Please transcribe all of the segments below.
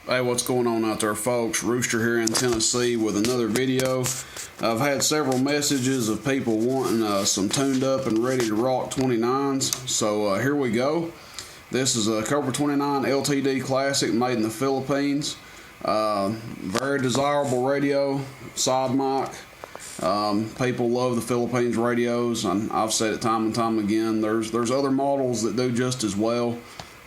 Hey, what's going on out there, folks? Rooster here in Tennessee with another video. I've had several messages of people wanting some tuned up and ready to rock 29s, so here we go. This is a Cobra 29 LTD Classic made in the Philippines. Very desirable radio, side mic. People love the Philippines radios, and I've said it time and time again. There's other models that do just as well,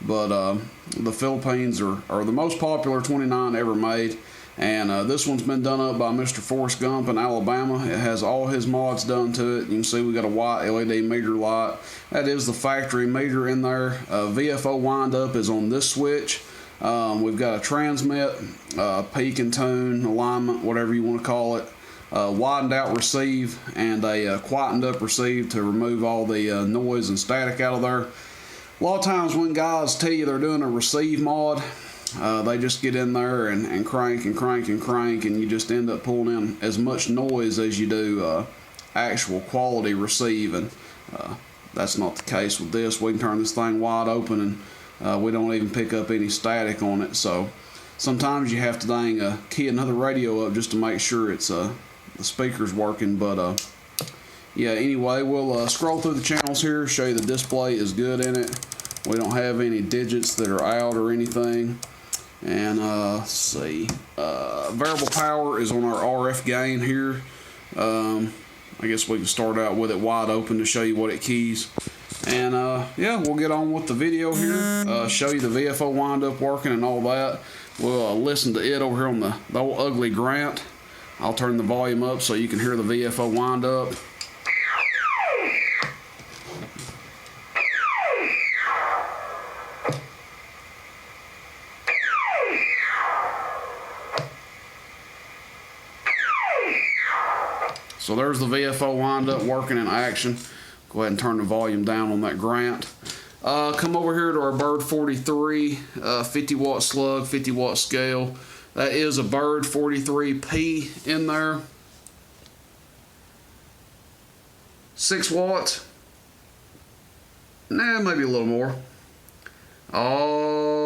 but the Philippines are the most popular 29 ever made. And this one's been done up by Mr. Gump in Alabama. It has all his mods done to it. You can see we got a white LED meter light. That is the factory meter in there. VFO windup is on this switch. We've got a transmit, peak and tune, alignment, whatever you want to call it. Widened out receive and a quietened up receive to remove all the noise and static out of there. A lot of times when guys tell you they're doing a receive mod, they just get in there and crank and crank and crank, and you just end up pulling in as much noise as you do actual quality receive, and that's not the case with this. We can turn this thing wide open and we don't even pick up any static on it. So sometimes you have to key another radio up just to make sure it's the speaker's working. But yeah, anyway, we'll scroll through the channels here, show you the display is good in it. We don't have any digits that are out or anything. And let's see, variable power is on our RF gain here. I guess we can start out with it wide open to show you what it keys. And yeah, we'll get on with the video here, show you the VFO windup working and all that. We'll listen to it over here on the old ugly Grant. I'll turn the volume up so you can hear the VFO windup. So there's the VFO windup working in action. Go ahead and turn the volume down on that Grant. Come over here to our Bird 43, 50 watt slug, 50 watt scale. That is a Bird 43P in there. 6 watts. Nah, maybe a little more. Audio,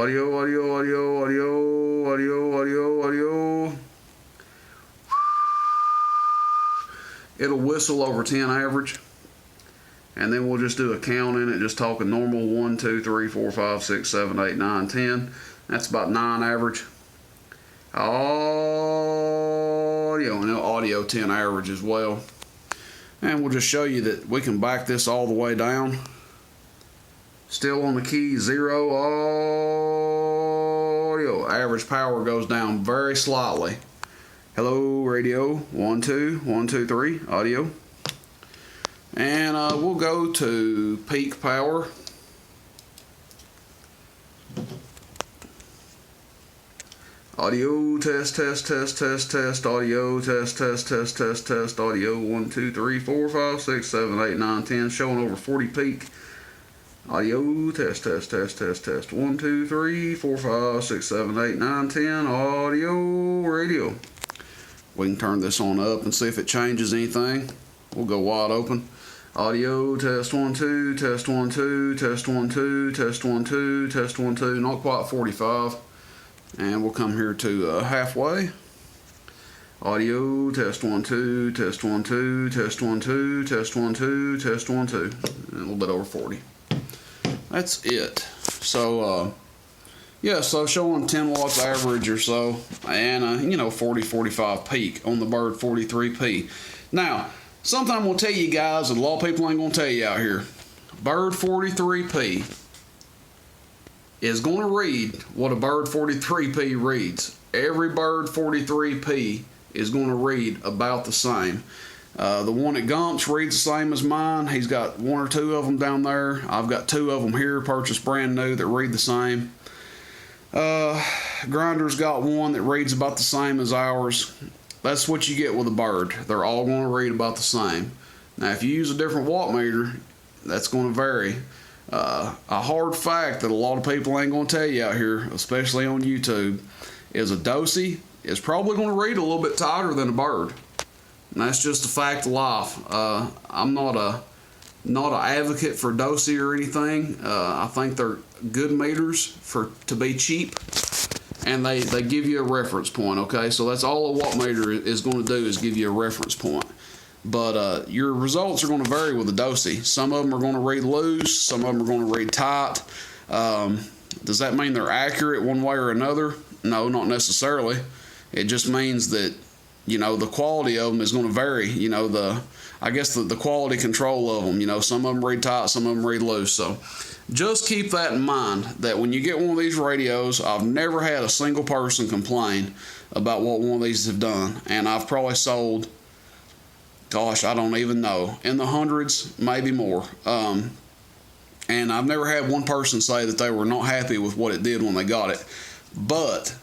audio, audio, audio, audio, audio, audio, audio. It'll whistle over 10 average. And then we'll just do a count in it, just talking normal 1, 2, 3, 4, 5, 6, 7, 8, 9, 10. That's about 9 average. Audio, and audio 10 average as well. And we'll just show you that we can back this all the way down. Still on the key 0. Audio, average power goes down very slightly. Hello radio, 1, 2, 1, 2, 3, audio. And we'll go to peak power. Audio, test, test, test, test, test, audio, test, test, test, test, test, audio, 1, 2, 3, 4, 5, 6, 7, 8, 9, 10, showing over 40 peak. Audio, test, test, test, test, test, 1, 2, 3, 4, 5, 6, 7, 8, 9, 10, audio, radio. We can turn this on up and see if it changes anything. We'll go wide open. Audio, test 1, 2, test 1, 2, test 1, 2, test 1, 2, test 1, 2, not quite 45. And we'll come here to halfway. Audio, test 1, 2, test 1, 2, test 1, 2, test 1, 2, test 1, 2. And a little bit over 40. That's it. So, yeah, so showing 10 watts average or so, and, 40, 45 peak on the Bird 43P. Now, something we'll tell you guys that a lot of people ain't going to tell you out here. Bird 43P is going to read what a Bird 43P reads. Every Bird 43P is going to read about the same. The one at Gump's reads the same as mine. He's got 1 or 2 of them down there. I've got 2 of them here, purchased brand new, that read the same. Grinder's got one that reads about the same as ours. That's what you get with a Bird. They're all going to read about the same. Now, if you use a different watt meter, that's going to vary. A hard fact that a lot of people ain't going to tell you out here, especially on YouTube, is a Dosey is probably going to read a little bit tighter than a Bird. And that's just a fact of life. I'm not an advocate for Dosey or anything. I think they're good meters to be cheap, and they give you a reference point. Okay, so that's all a watt meter is going to do, is give you a reference point. But your results are going to vary with the dosy. Some of them are going to read loose, some of them are going to read tight. Does that mean they're accurate one way or another? No, not necessarily. It just means that, you know, the quality of them is going to vary. You know, the quality control of them. You know, some of them read tight, some of them read loose. So just keep that in mind, that when you get one of these radios, I've never had a single person complain about what one of these have done. And I've probably sold, gosh, I don't even know, in the hundreds, maybe more. And I've never had one person say that they were not happy with what it did when they got it. But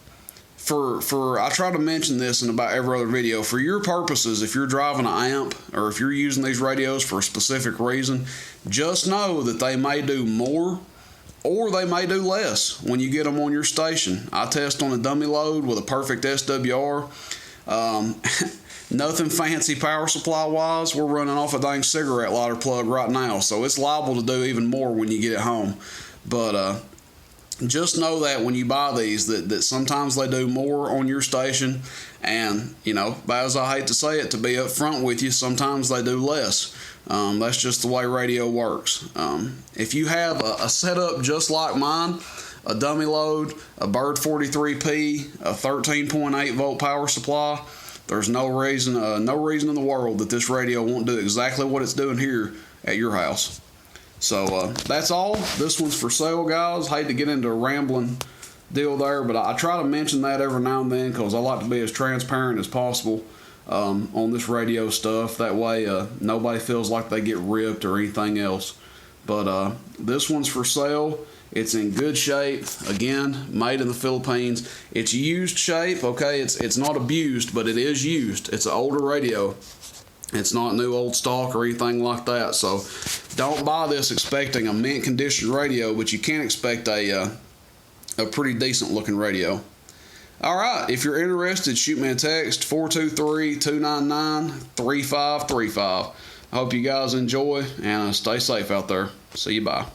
I try to mention this in about every other video. For your purposes, if you're driving an amp or if you're using these radios for a specific reason, just know that they may do more or they may do less when you get them on your station. I test on a dummy load with a perfect SWR. Nothing fancy power supply wise. We're running off a dang cigarette lighter plug right now, so it's liable to do even more when you get it home. But just know that when you buy these, that sometimes they do more on your station, and, you know, as I hate to say it, to be up front with you, sometimes they do less. That's just the way radio works. If you have a setup just like mine, a dummy load, a Bird 43P, a 13.8 volt power supply, there's no reason in the world that this radio won't do exactly what it's doing here at your house. So that's all. This one's for sale, guys. Hate to get into a rambling deal there, but I try to mention that every now and then because I like to be as transparent as possible on this radio stuff. That way nobody feels like they get ripped or anything else. But this one's for sale. It's in good shape. Again, made in the Philippines. It's used shape, okay? It's not abused, but it is used. It's an older radio. It's not new old stock or anything like that. So don't buy this expecting a mint condition radio, but you can expect a pretty decent looking radio. All right, if you're interested, shoot me a text, 423-299-3535. I hope you guys enjoy, and stay safe out there. See you, bye.